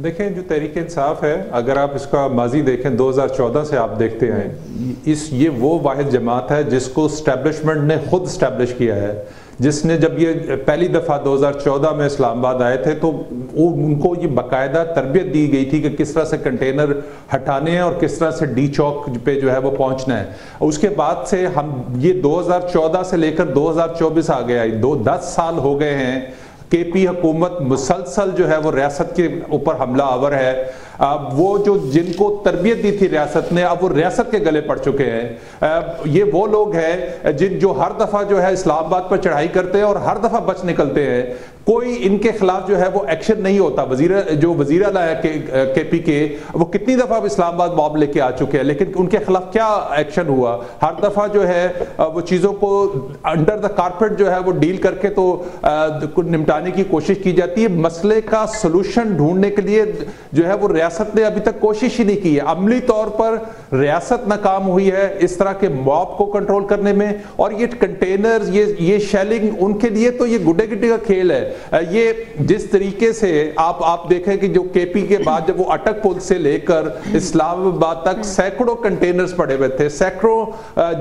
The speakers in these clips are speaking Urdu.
دیکھیں جو تحریک انصاف ہے، اگر آپ اس کا ماضی دیکھیں 2014 سے آپ دیکھتے ہیں، یہ وہ واحد جماعت ہے جس کو اسٹیبلشمنٹ نے خود اسٹیبلش کیا ہے، جس نے جب یہ پہلی دفعہ 2014 میں اسلام آباد آئے تھے تو ان کو یہ باقاعدہ تربیت دی گئی تھی کہ کس طرح سے کنٹینر ہٹانے ہیں اور کس طرح سے ڈی چوک پہ جو ہے وہ پہنچنا ہے. اس کے بعد سے ہم یہ 2014 سے لے کر 2024 آ گیا، 10 سال ہو گئے ہیں. کے پی حکومت مسلسل جو ہے وہ ریاست کے اوپر حملہ آور ہے. وہ جو جن کو تربیت دی تھی ریاست نے، اب وہ ریاست کے گلے پڑ چکے ہیں. یہ وہ لوگ ہیں جو ہر دفعہ جو ہے اسلام آباد پر چڑھائی کرتے ہیں اور ہر دفعہ بچ نکلتے ہیں. کوئی ان کے خلاف جو ہے وہ ایکشن نہیں ہوتا. وزیر اعلیٰ ہے کے پی کے، وہ کتنی دفعہ اسلام آباد موب لے کے آ چکے ہیں، لیکن ان کے خلاف کیا ایکشن ہوا؟ ہر دفعہ جو ہے وہ چیزوں کو انڈر دا کارپیٹ جو ہے وہ ڈیل کر کے تو نمٹانے کی کوشش کی جاتی ہے. مسئلے کا سلوشن ڈھونڈنے کے لیے جو ہے وہ ریاست نے ابھی تک کوشش ہی نہیں کی ہے. عملی طور پر ریاست ناکام ہوئی ہے اس طرح کے موب کو کنٹرول کرنے میں. اور یہ کنٹینرز، یہ شیلنگ ان کے لیے تو یہ گڈے گڈے کا کھیل ہے. یہ جس طریقے سے آپ دیکھیں کہ جو کے پی کے بعد جب وہ اٹک پل سے لے کر اسلام آباد تک سینکڑوں کنٹینرز پڑے ہوئے تھے، سینکڑوں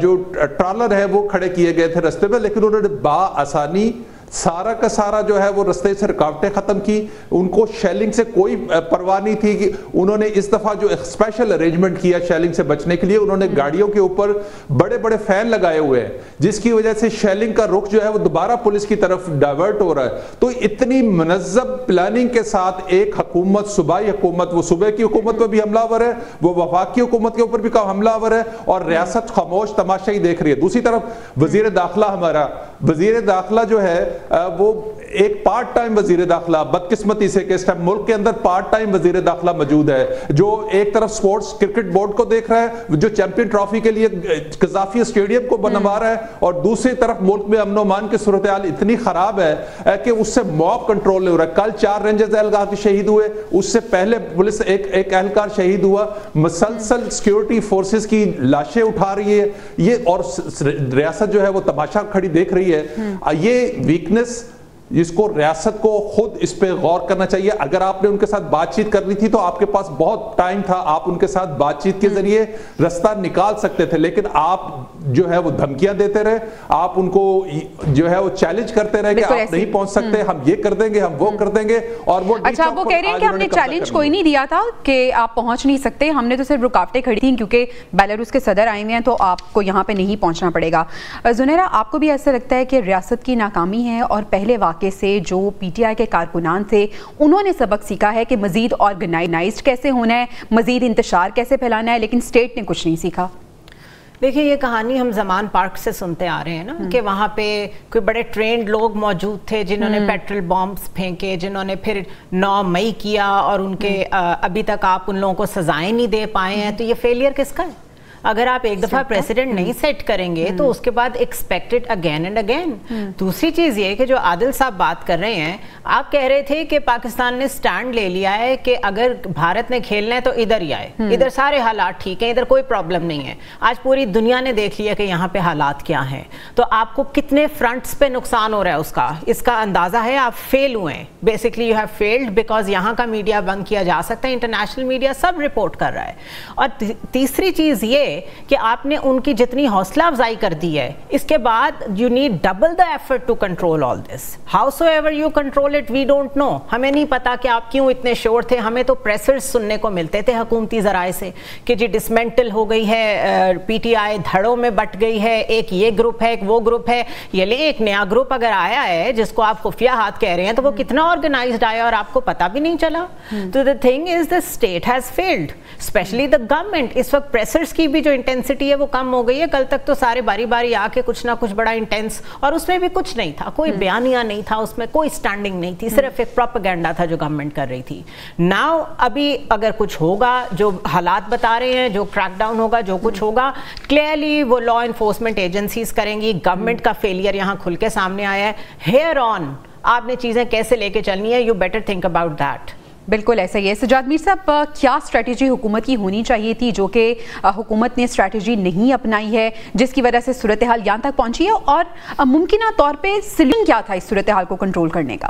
جو ٹرالر ہے وہ کھڑے کیے گئے تھے رستے میں، لیکن انہوں نے بآسانی سارا کا سارا جو ہے وہ رستے سے رکاوٹیں ختم کی. ان کو شیلنگ سے کوئی پرواہ نہیں تھی. کہ انہوں نے اس دفعہ جو اسپیشل ارینجمنٹ کیا شیلنگ سے بچنے کے لیے، انہوں نے گاڑیوں کے اوپر بڑے بڑے فین لگائے ہوئے ہیں، جس کی وجہ سے شیلنگ کا رخ جو ہے وہ دوبارہ پولیس کی طرف ڈائیورٹ ہو رہا ہے. تو اتنی منظم پلاننگ کے ساتھ ایک حکومت، صوبائی حکومت، وہ صوبے کی حکومت پہ بھی حملہ آور ہے، وہ وفاقی حکومت کے اوپر بھی حملہ آور ہے، اور ریاست خاموش تماشا ہی دیکھ رہی ہے. دوسری طرف وزیر داخلہ، ہمارا وزیر داخلہ جو ہے وہ ایک پارٹ ٹائم وزیر داخلہ، بدقسمتی سے کہ اس ٹائم ملک کے اندر پارٹ ٹائم وزیر داخلہ موجود ہے، جو ایک طرف سپورٹس کرکٹ بورڈ کو دیکھ رہا ہے، جو چیمپئن ٹرافی کے لیے قذافی اسٹیڈیم کو بنوا رہا ہے، اور دوسری طرف ملک میں امن و امان کی صورتحال اتنی خراب ہے کہ اس سے موب کنٹرول نہیں ہو رہا ہے. کل 4 رینجرز اہلکار شہید ہوئے، اس سے پہلے پولیس ایک اہلکار شہید ہوا. مسلسل سیکیورٹی فورسز کی لاشیں اٹھا رہی ہے یہ، اور ریاست جو ہے وہ تماشا کھڑی دیکھ رہی ہے. یہ ویکنس جس کو ریاست کو خود اس پہ غور کرنا چاہیے. اگر آپ نے ان کے ساتھ بات چیت کرنی تھی تو آپ کے پاس بہت ٹائم تھا، آپ ان کے ساتھ بات چیت کے ذریعے رستہ نکال سکتے تھے، لیکن آپ جو ہے وہ دھمکیاں دیتے رہے، آپ ان کو جو ہے وہ چیلنج کرتے رہے کہ آپ نہیں پہنچ سکتے، ہم یہ کر دیں گے، ہم وہ کر دیں گے. اور وہ اچھا، وہ کہہ رہے ہیں کہ ہم نے چیلنج کوئی نہیں دیا تھا کہ آپ پہنچ نہیں سکتے، ہم نے تو صرف رکاوٹیں کھڑی تھیں کیونکہ بیلاروس کے صدر آئے ہوئے ہیں تو آپ کو یہاں پہ نہیں پہنچنا پڑے گا. زنیرہ، آپ کو بھی ایسا لگتا ہے کہ ریاست کی ناکامی ہے اور پہلے واقعے سے جو پی ٹی آئی کے کارکنان تھے انہوں نے سبق سیکھا ہے کہ مزید آرگنائزڈ کیسے ہونا ہے، مزید انتشار کیسے پھیلانا ہے، لیکن اسٹیٹ نے کچھ نہیں سیکھا؟ دیکھیں، یہ کہانی ہم زمان پارک سے سنتے آ رہے ہیں نا، کہ وہاں پہ کوئی بڑے ٹرینڈ لوگ موجود تھے جنہوں نے پیٹرول بامبس پھینکے، جنہوں نے پھر 9 مئی کیا، اور ان کے ابھی تک آپ ان لوگوں کو سزائیں نہیں دے پائے ہیں. تو یہ فیلئر کس کا ہے؟ اگر آپ ایک دفعہ پریسیڈنٹ نہیں سیٹ کریں گے تو اس کے بعد ایکسپیکٹڈ اگین اینڈ اگین. دوسری چیز یہ کہ جو عادل صاحب بات کر رہے ہیں، آپ کہہ رہے تھے کہ پاکستان نے سٹینڈ لے لیا ہے کہ اگر بھارت نے کھیلنا ہے تو ادھر ہی آئے، ادھر سارے حالات ٹھیک ہیں، ادھر کوئی پرابلم نہیں ہے. آج پوری دنیا نے دیکھ لیا کہ یہاں پہ حالات کیا ہیں. تو آپ کو کتنے فرنٹس پہ نقصان ہو رہا ہے اس کا اندازہ ہے. آپ فیل ہوئے ہیں، basically you have failed, because یہاں کا میڈیا بند کیا جا سکتا ہے، انٹرنیشنل میڈیا سب رپورٹ کر رہا ہے. اور تیسری چیز یہ کہ آپ نے ان کی جتنی حوصلہ افزائی کر دی ہے، اس کے بعد you need double the effort to control all this. How so ever you control it, we don't know. ہمیں نہیں پتا کہ آپ کیوں اتنے شور تھے. ہمیں تو پریسرز سننے کو ملتے تھے حکومتی ذرائع سے کہ جی ڈسمنٹل ہو گئی ہے پی ٹی آئی، دھڑوں میں بٹ گئی ہے، ایک یہ گروپ ہے، ایک وہ گروپ ہے. یہ لیں، ایک نیا گروپ اگر آیا ہے جس کو آپ خفیہ ہاتھ کہہ رہے ہیں، تو وہ کتنا آرگنائزڈ آیا اور آپ کو پتا بھی نہیں چلا. تو the thing is the state has failed, especially the government. اس وقت پریسرز کی بھی جو انٹینسٹی ہے وہ کم ہو گئی ہے. کل تک تو سارے باری باری آ کے کچھ نہ کچھ بڑا انٹینس، اور اس میں بھی کچھ نہیں تھا، کوئی بیانیہ نہیں تھا، اس میں کوئی سٹینڈنگ نہیں تھی، صرف ایک پروپیگنڈا تھا جو گورنمنٹ کر رہی تھی. ناؤ ابھی اگر کچھ ہوگا، جو حالات بتا رہے ہیں، جو کریک ڈاؤن ہوگا، جو کچھ ہوگا، کلیئرلی وہ لا انفورسمنٹ ایجنسیز کریں گی. گورنمنٹ کا فیلئر یہاں کھل کے سامنے آیا ہے. ہیئر آن آپ نے چیزیں کیسے لے کے چلنی ہے، you better think about that. بالکل ایسا ہی ہے. سجاد میر صاحب، کیا اسٹریٹجی حکومت کی ہونی چاہیے تھی جو کہ حکومت نے اسٹریٹجی نہیں اپنائی ہے، جس کی وجہ سے صورتحال یہاں تک پہنچی ہے، اور ممکنہ طور پہ سلنگ کیا تھا اس صورتحال کو کنٹرول کرنے کا؟